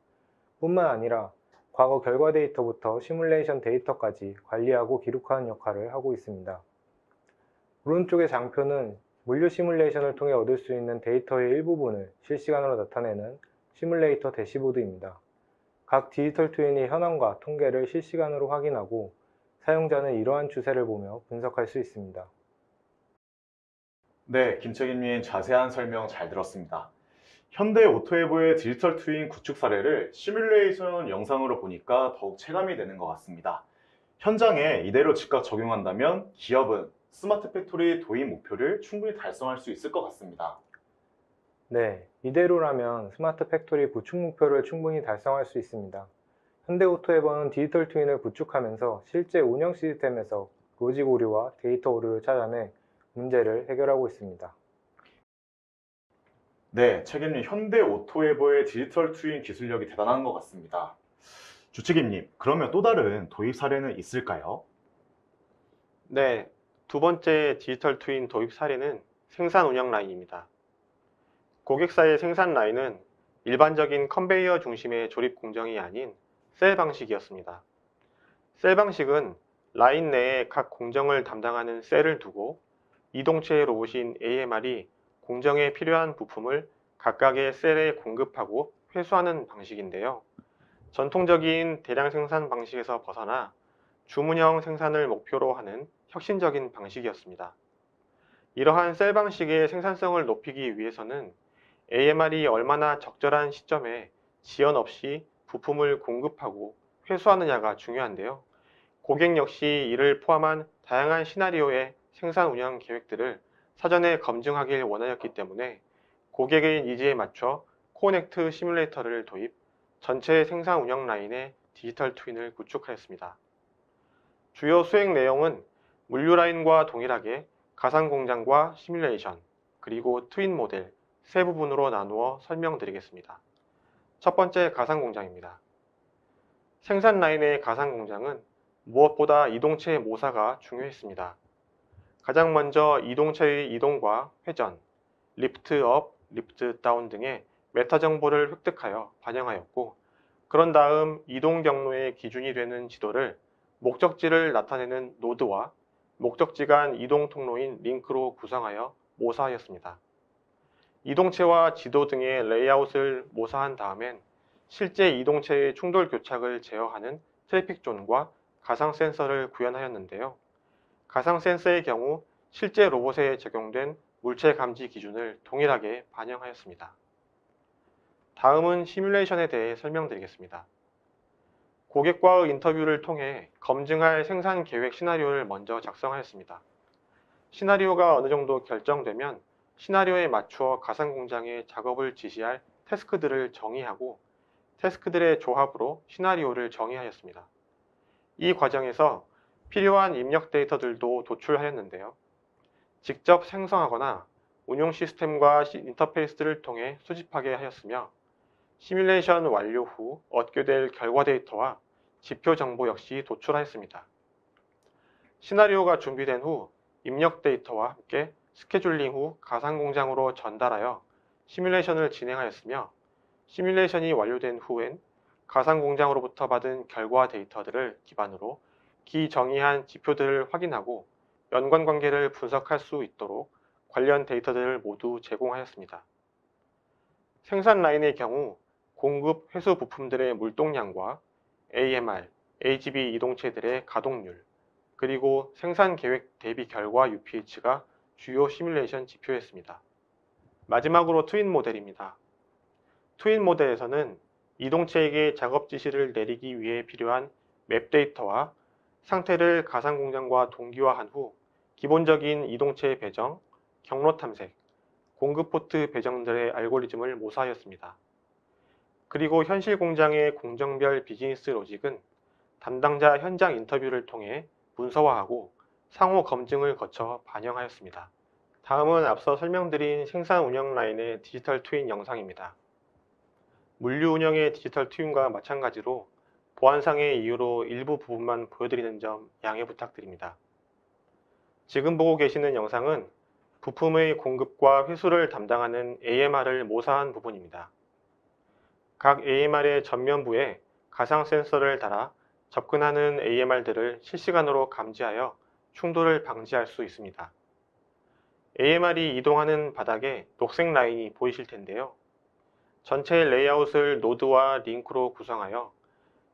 뿐만 아니라 과거 결과 데이터부터 시뮬레이션 데이터까지 관리하고 기록하는 역할을 하고 있습니다. 오른쪽의 장표는 물류 시뮬레이션을 통해 얻을 수 있는 데이터의 일부분을 실시간으로 나타내는 시뮬레이터 대시보드입니다. 각 디지털 트윈의 현황과 통계를 실시간으로 확인하고 사용자는 이러한 추세를 보며 분석할 수 있습니다. 네, 김책임님 자세한 설명 잘 들었습니다. 현대 오토에보의 디지털 트윈 구축 사례를 시뮬레이션 영상으로 보니까 더욱 체감이 되는 것 같습니다. 현장에 이대로 즉각 적용한다면 기업은 스마트 팩토리 도입 목표를 충분히 달성할 수 있을 것 같습니다. 네, 이대로라면 스마트 팩토리 구축 목표를 충분히 달성할 수 있습니다. 현대오토에버는 디지털 트윈을 구축하면서 실제 운영 시스템에서 로직 오류와 데이터 오류를 찾아내 문제를 해결하고 있습니다. 네, 책임님 현대 오토에버의 디지털 트윈 기술력이 대단한 것 같습니다. 주책임님, 그러면 또 다른 도입 사례는 있을까요? 네, 두 번째 디지털 트윈 도입 사례는 생산 운영 라인입니다. 고객사의 생산 라인은 일반적인 컨베이어 중심의 조립 공정이 아닌 셀 방식이었습니다. 셀 방식은 라인 내에 각 공정을 담당하는 셀을 두고 이동체의 로봇인 AMR이 공정에 필요한 부품을 각각의 셀에 공급하고 회수하는 방식인데요. 전통적인 대량 생산 방식에서 벗어나 주문형 생산을 목표로 하는 혁신적인 방식이었습니다. 이러한 셀 방식의 생산성을 높이기 위해서는 AMR이 얼마나 적절한 시점에 지연 없이 부품을 공급하고 회수하느냐가 중요한데요. 고객 역시 이를 포함한 다양한 시나리오의 생산 운영 계획들을 사전에 검증하길 원하였기 때문에 고객의 니즈에 맞춰 코넥트 시뮬레이터를 도입, 전체 생산 운영 라인의 디지털 트윈을 구축하였습니다. 주요 수행 내용은 물류 라인과 동일하게 가상 공장과 시뮬레이션, 그리고 트윈 모델 세 부분으로 나누어 설명드리겠습니다. 첫 번째 가상 공장입니다. 생산 라인의 가상 공장은 무엇보다 이동체의 모사가 중요했습니다. 가장 먼저 이동체의 이동과 회전, 리프트 업, 리프트 다운 등의 메타 정보를 획득하여 반영하였고, 그런 다음 이동 경로의 기준이 되는 지도를 목적지를 나타내는 노드와 목적지 간 이동 통로인 링크로 구성하여 모사하였습니다. 이동체와 지도 등의 레이아웃을 모사한 다음엔 실제 이동체의 충돌 교착을 제어하는 트래픽 존과 가상 센서를 구현하였는데요. 가상 센서의 경우 실제 로봇에 적용된 물체 감지 기준을 동일하게 반영하였습니다. 다음은 시뮬레이션에 대해 설명드리겠습니다. 고객과의 인터뷰를 통해 검증할 생산 계획 시나리오를 먼저 작성하였습니다. 시나리오가 어느 정도 결정되면 시나리오에 맞추어 가상 공장에 작업을 지시할 태스크들을 정의하고 태스크들의 조합으로 시나리오를 정의하였습니다. 이 과정에서 필요한 입력 데이터들도 도출하였는데요. 직접 생성하거나 운용 시스템과 인터페이스를 통해 수집하게 하였으며 시뮬레이션 완료 후 얻게 될 결과 데이터와 지표 정보 역시 도출하였습니다. 시나리오가 준비된 후 입력 데이터와 함께 스케줄링 후 가상 공장으로 전달하여 시뮬레이션을 진행하였으며 시뮬레이션이 완료된 후엔 가상 공장으로부터 받은 결과 데이터들을 기반으로 기정의한 지표들을 확인하고 연관 관계를 분석할 수 있도록 관련 데이터들을 모두 제공하였습니다. 생산 라인의 경우 공급 회수 부품들의 물동량과 AMR, AGV 이동체들의 가동률, 그리고 생산 계획 대비 결과 UPH가 주요 시뮬레이션 지표였습니다. 마지막으로 트윈 모델입니다. 트윈 모델에서는 이동체에게 작업 지시를 내리기 위해 필요한 맵 데이터와 상태를 가상 공장과 동기화한 후 기본적인 이동체 배정, 경로 탐색, 공급 포트 배정들의 알고리즘을 모사하였습니다. 그리고 현실 공장의 공정별 비즈니스 로직은 담당자 현장 인터뷰를 통해 문서화하고 상호 검증을 거쳐 반영하였습니다. 다음은 앞서 설명드린 생산 운영 라인의 디지털 트윈 영상입니다. 물류 운영의 디지털 트윈과 마찬가지로 보안상의 이유로 일부 부분만 보여드리는 점 양해 부탁드립니다. 지금 보고 계시는 영상은 부품의 공급과 회수를 담당하는 AMR을 모사한 부분입니다. 각 AMR의 전면부에 가상 센서를 달아 접근하는 AMR들을 실시간으로 감지하여 충돌을 방지할 수 있습니다. AMR이 이동하는 바닥에 녹색 라인이 보이실 텐데요. 전체 레이아웃을 노드와 링크로 구성하여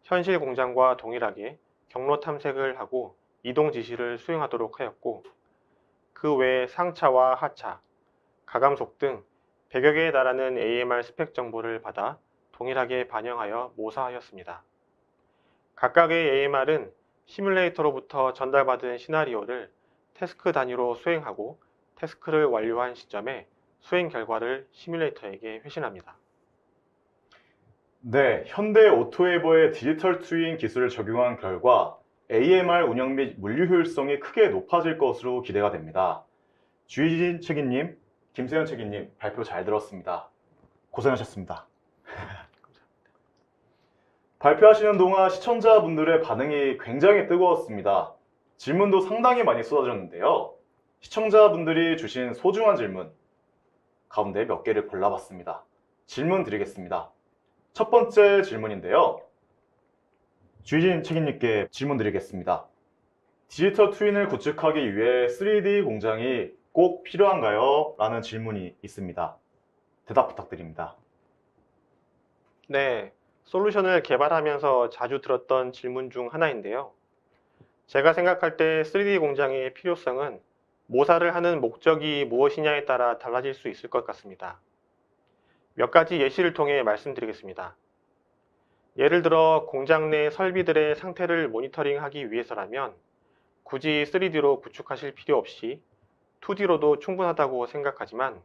현실 공장과 동일하게 경로 탐색을 하고 이동 지시를 수행하도록 하였고, 그 외에 상차와 하차, 가감속 등 100여 개에 달하는 AMR 스펙 정보를 받아 동일하게 반영하여 모사하였습니다. 각각의 AMR은 시뮬레이터로부터 전달받은 시나리오를 태스크 단위로 수행하고 태스크를 완료한 시점에 수행 결과를 시뮬레이터에게 회신합니다. 네, 현대 오토웨버의 디지털 트윈 기술을 적용한 결과 AMR 운영 및 물류 효율성이 크게 높아질 것으로 기대가 됩니다. 주희진 책임님, 김세현 책임님 발표 잘 들었습니다. 고생하셨습니다. 발표하시는 동안 시청자분들의 반응이 굉장히 뜨거웠습니다. 질문도 상당히 많이 쏟아졌는데요. 시청자분들이 주신 소중한 질문 가운데 몇 개를 골라봤습니다. 질문 드리겠습니다. 첫 번째 질문인데요. 주희진 책임님께 질문 드리겠습니다. 디지털 트윈을 구축하기 위해 3D 공장이 꼭 필요한가요? 라는 질문이 있습니다. 대답 부탁드립니다. 네, 솔루션을 개발하면서 자주 들었던 질문 중 하나인데요. 제가 생각할 때 3D 공장의 필요성은 모사를 하는 목적이 무엇이냐에 따라 달라질 수 있을 것 같습니다. 몇 가지 예시를 통해 말씀드리겠습니다. 예를 들어 공장 내 설비들의 상태를 모니터링하기 위해서라면 굳이 3D로 구축하실 필요 없이 2D로도 충분하다고 생각하지만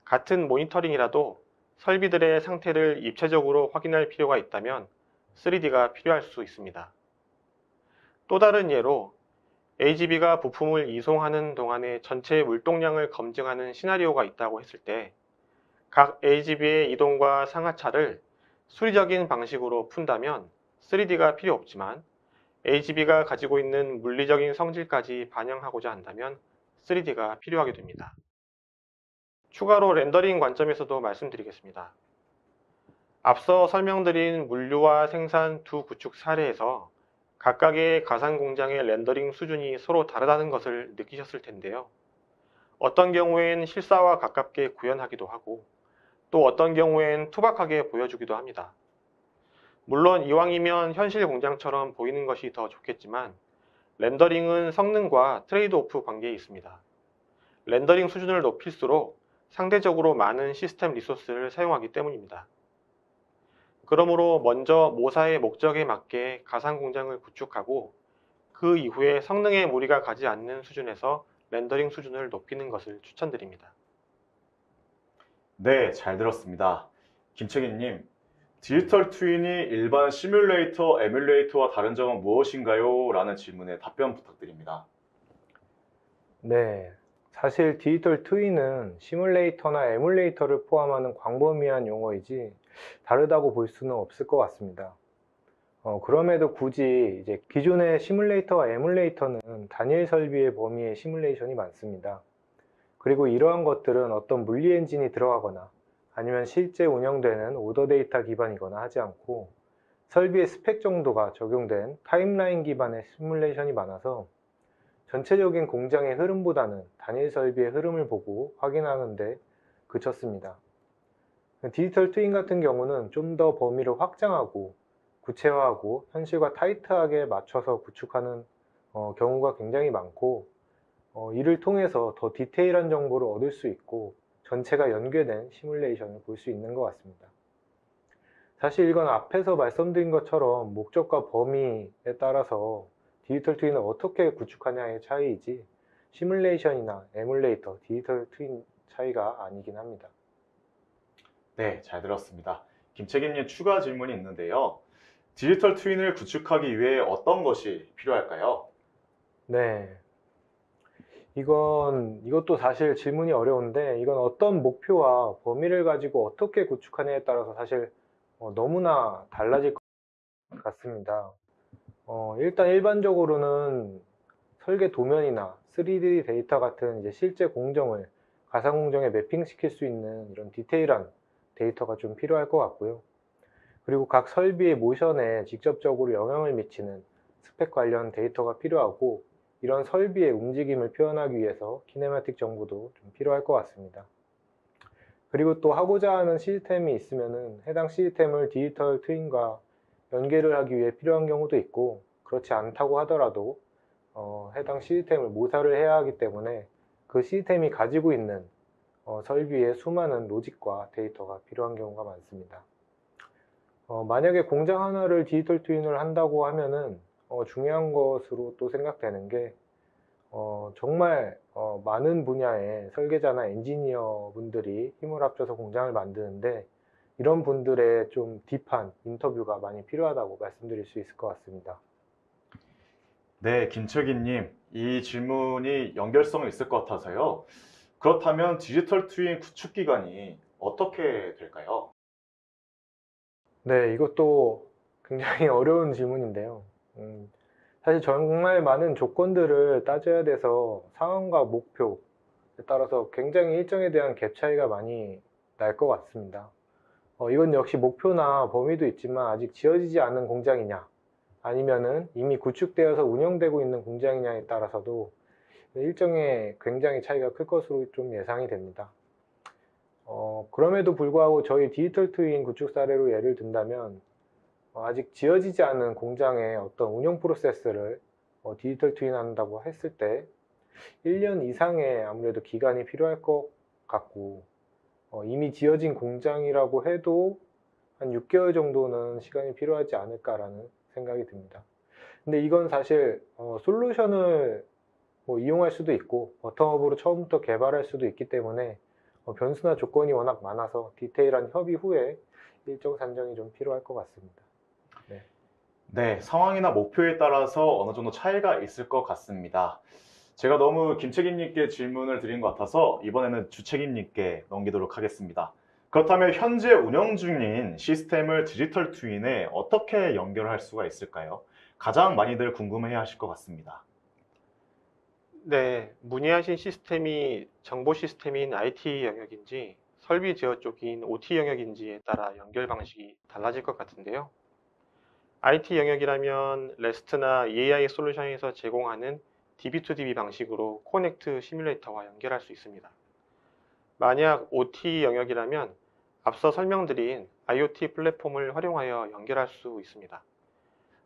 같은 모니터링이라도 설비들의 상태를 입체적으로 확인할 필요가 있다면 3D가 필요할 수 있습니다. 또 다른 예로 AGV가 부품을 이송하는 동안의 전체 물동량을 검증하는 시나리오가 있다고 했을 때 각 AGV의 이동과 상하차를 수리적인 방식으로 푼다면 3D가 필요 없지만 AGV가 가지고 있는 물리적인 성질까지 반영하고자 한다면 3D가 필요하게 됩니다. 추가로 렌더링 관점에서도 말씀드리겠습니다. 앞서 설명드린 물류와 생산 두 구축 사례에서 각각의 가상 공장의 렌더링 수준이 서로 다르다는 것을 느끼셨을 텐데요. 어떤 경우엔 실사와 가깝게 구현하기도 하고 또 어떤 경우엔 투박하게 보여주기도 합니다. 물론 이왕이면 현실 공장처럼 보이는 것이 더 좋겠지만 렌더링은 성능과 트레이드오프 관계에 있습니다. 렌더링 수준을 높일수록 상대적으로 많은 시스템 리소스를 사용하기 때문입니다. 그러므로 먼저 모사의 목적에 맞게 가상 공장을 구축하고 그 이후에 성능에 무리가 가지 않는 수준에서 렌더링 수준을 높이는 것을 추천드립니다. 네, 잘 들었습니다. 김책임님, 디지털 트윈이 일반 시뮬레이터, 에뮬레이터와 다른 점은 무엇인가요? 라는 질문에 답변 부탁드립니다. 네, 사실 디지털 트윈은 시뮬레이터나 에뮬레이터를 포함하는 광범위한 용어이지 다르다고 볼 수는 없을 것 같습니다. 그럼에도 굳이 이제 기존의 시뮬레이터와 에뮬레이터는 단일 설비의 범위의 시뮬레이션이 많습니다. 그리고 이러한 것들은 어떤 물리 엔진이 들어가거나 아니면 실제 운영되는 오더 데이터 기반이거나 하지 않고 설비의 스펙 정도가 적용된 타임라인 기반의 시뮬레이션이 많아서 전체적인 공장의 흐름보다는 단일 설비의 흐름을 보고 확인하는 데 그쳤습니다. 디지털 트윈 같은 경우는 좀 더 범위를 확장하고 구체화하고 현실과 타이트하게 맞춰서 구축하는 경우가 굉장히 많고 이를 통해서 더 디테일한 정보를 얻을 수 있고 전체가 연계된 시뮬레이션을 볼 수 있는 것 같습니다. 사실 이건 앞에서 말씀드린 것처럼 목적과 범위에 따라서 디지털 트윈을 어떻게 구축하냐의 차이이지 시뮬레이션이나 에뮬레이터, 디지털 트윈 차이가 아니긴 합니다. 네, 잘 들었습니다. 김책임님 추가 질문이 있는데요. 디지털 트윈을 구축하기 위해 어떤 것이 필요할까요? 네, 이것도 사실 질문이 어려운데 이건 어떤 목표와 범위를 가지고 어떻게 구축하냐에 따라서 사실 너무나 달라질 것 같습니다. 일단 일반적으로는 설계 도면이나 3D 데이터 같은 이제 실제 공정을 가상 공정에 매핑시킬 수 있는 이런 디테일한 데이터가 좀 필요할 것 같고요. 그리고 각 설비의 모션에 직접적으로 영향을 미치는 스펙 관련 데이터가 필요하고 이런 설비의 움직임을 표현하기 위해서 키네마틱 정보도 좀 필요할 것 같습니다. 그리고 또 하고자 하는 시스템이 있으면은 해당 시스템을 디지털 트윈과 연계를 하기 위해 필요한 경우도 있고 그렇지 않다고 하더라도 해당 시스템을 모사를 해야 하기 때문에 그 시스템이 가지고 있는 설비의 수많은 로직과 데이터가 필요한 경우가 많습니다. 만약에 공장 하나를 디지털 트윈을 한다고 하면은 중요한 것으로 또 생각되는 게 정말 많은 분야의 설계자나 엔지니어 분들이 힘을 합쳐서 공장을 만드는데 이런 분들의 좀 딥한 인터뷰가 많이 필요하다고 말씀드릴 수 있을 것 같습니다. 네, 김책임님, 이 질문이 연결성이 있을 것 같아서요. 그렇다면 디지털 트윈 구축 기간이 어떻게 될까요? 네, 이것도 굉장히 어려운 질문인데요. 사실 정말 많은 조건들을 따져야 돼서 상황과 목표에 따라서 굉장히 일정에 대한 갭 차이가 많이 날 것 같습니다. 이건 역시 목표나 범위도 있지만 아직 지어지지 않은 공장이냐 아니면은 이미 구축되어서 운영되고 있는 공장이냐에 따라서도 일정의 굉장히 차이가 클 것으로 좀 예상이 됩니다. 그럼에도 불구하고 저희 디지털 트윈 구축 사례로 예를 든다면 아직 지어지지 않은 공장의 어떤 운영 프로세스를 디지털 트윈 한다고 했을 때 1년 이상의 아무래도 기간이 필요할 것 같고 이미 지어진 공장이라고 해도 한 6개월 정도는 시간이 필요하지 않을까라는 생각이 듭니다. 근데 이건 사실 솔루션을 이용할 수도 있고 버텀업으로 처음부터 개발할 수도 있기 때문에 변수나 조건이 워낙 많아서 디테일한 협의 후에 일정 산정이 좀 필요할 것 같습니다. 네, 상황이나 목표에 따라서 어느 정도 차이가 있을 것 같습니다. 제가 너무 김책임님께 질문을 드린 것 같아서 이번에는 주책임님께 넘기도록 하겠습니다. 그렇다면 현재 운영 중인 시스템을 디지털 트윈에 어떻게 연결할 수가 있을까요? 가장 많이들 궁금해 하실 것 같습니다. 네, 문의하신 시스템이 정보 시스템인 IT 영역인지 설비 제어 쪽인 OT 영역인지에 따라 연결 방식이 달라질 것 같은데요. IT 영역이라면 REST나 EAI 솔루션에서 제공하는 DB2DB 방식으로 코넥트 시뮬레이터와 연결할 수 있습니다. 만약 OT 영역이라면 앞서 설명드린 IoT 플랫폼을 활용하여 연결할 수 있습니다.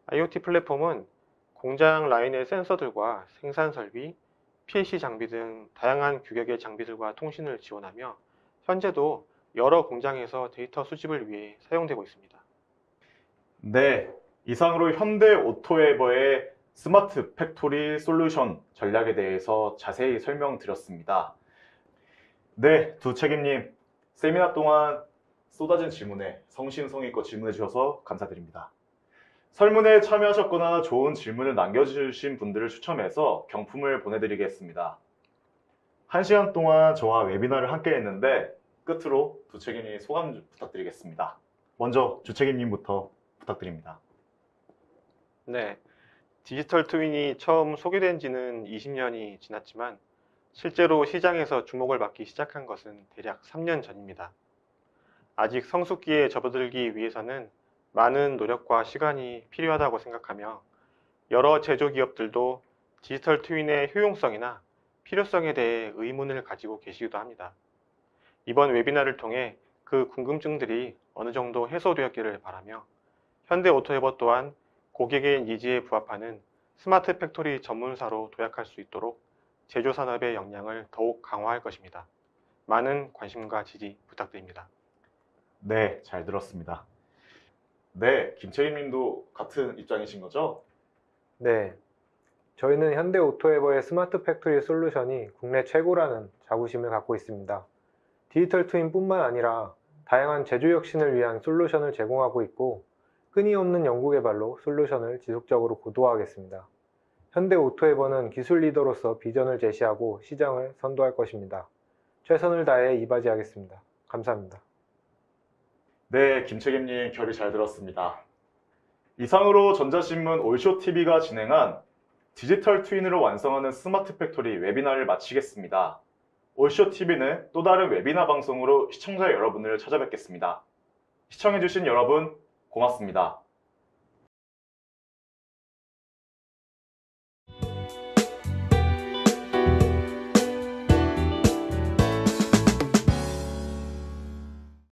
IoT 플랫폼은 공장 라인의 센서들과 생산 설비, PLC 장비 등 다양한 규격의 장비들과 통신을 지원하며 현재도 여러 공장에서 데이터 수집을 위해 사용되고 있습니다. 네, 이상으로 현대 오토에버의 스마트 팩토리 솔루션 전략에 대해서 자세히 설명드렸습니다. 네, 두 책임님, 세미나 동안 쏟아진 질문에 성심성의껏 질문해 주셔서 감사드립니다. 설문에 참여하셨거나 좋은 질문을 남겨주신 분들을 추첨해서 경품을 보내드리겠습니다. 1시간 동안 저와 웨비나를 함께 했는데 끝으로 두 책임님 소감 부탁드리겠습니다. 먼저 주책임님부터 부탁드립니다. 네, 디지털 트윈이 처음 소개된 지는 20년이 지났지만 실제로 시장에서 주목을 받기 시작한 것은 대략 3년 전입니다. 아직 성숙기에 접어들기 위해서는 많은 노력과 시간이 필요하다고 생각하며 여러 제조기업들도 디지털 트윈의 효용성이나 필요성에 대해 의문을 가지고 계시기도 합니다. 이번 웨비나를 통해 그 궁금증들이 어느 정도 해소되었기를 바라며 현대 오토에버 또한 고객의 니즈에 부합하는 스마트 팩토리 전문사로 도약할 수 있도록 제조산업의 역량을 더욱 강화할 것입니다. 많은 관심과 지지 부탁드립니다. 네, 잘 들었습니다. 네, 김채임님도 같은 입장이신 거죠? 네, 저희는 현대 오토에버의 스마트 팩토리 솔루션이 국내 최고라는 자부심을 갖고 있습니다. 디지털 트윈뿐만 아니라 다양한 제조 혁신을 위한 솔루션을 제공하고 있고 끊임없는 연구개발로 솔루션을 지속적으로 고도화하겠습니다. 현대 오토에버는 기술 리더로서 비전을 제시하고 시장을 선도할 것입니다. 최선을 다해 이바지하겠습니다. 감사합니다. 네, 김책임님 결의 잘 들었습니다. 이상으로 전자신문 올쇼TV가 진행한 디지털 트윈으로 완성하는 스마트 팩토리 웨비나를 마치겠습니다. 올쇼TV는 또 다른 웨비나 방송으로 시청자 여러분을 찾아뵙겠습니다. 시청해주신 여러분 고맙습니다.